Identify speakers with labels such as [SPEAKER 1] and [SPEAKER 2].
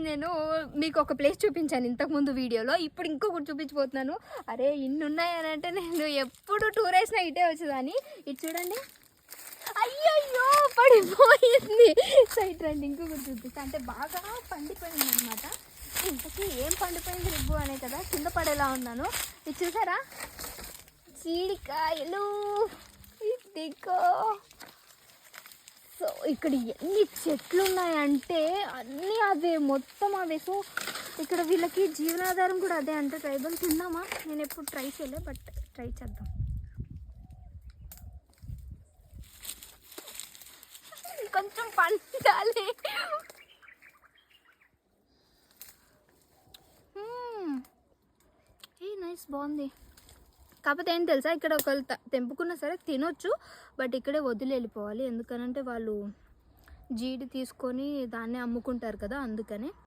[SPEAKER 1] నేను మీకు ఒక ప్లేస్ చూపించాను ఇంతకుముందు వీడియోలో, ఇప్పుడు ఇంకొకటి చూపించబోతున్నాను. అరే ఇన్ని ఉన్నాయని అంటే నేను ఎప్పుడు టూర్ వేసినా ఇటే వచ్చేదాన్ని. ఇది చూడండి, అయ్యయ్యో పడిపోయింది. సైట్ రండి, ఇంకొకటి చూపిస్తా. అంటే బాగా పండిపోయింది అనమాట. ఇంతకీ ఏం పండిపోయింది రిబ్బు అనే కదా కింద పడేలా ఉన్నాను. ఇది చూసారా, చీడికాయలు. ఇదిగో. సో ఇక్కడ ఎన్ని చెట్లు ఉన్నాయంటే అన్నీ అవే, మొత్తం అవే. సో ఇక్కడ వీళ్ళకి జీవనాధారం కూడా అదే. అంటే ట్రైబల్ తిన్నామా, నేను ఎప్పుడు ట్రై చేయలే, బట్ ట్రై చేద్దాం. కొంచెం పండాలి. ఏ నైస్, బాగుంది. కాకపోతే ఏం తెలుసా, ఇక్కడ ఒకళ్ళు తెంపుకున్నా సరే తినొచ్చు, బట్ ఇక్కడే వదిలి వెళ్ళిపోవాలి. ఎందుకనంటే వాళ్ళు జీడి తీసుకొని దాన్ని అమ్ముకుంటారు కదా, అందుకని.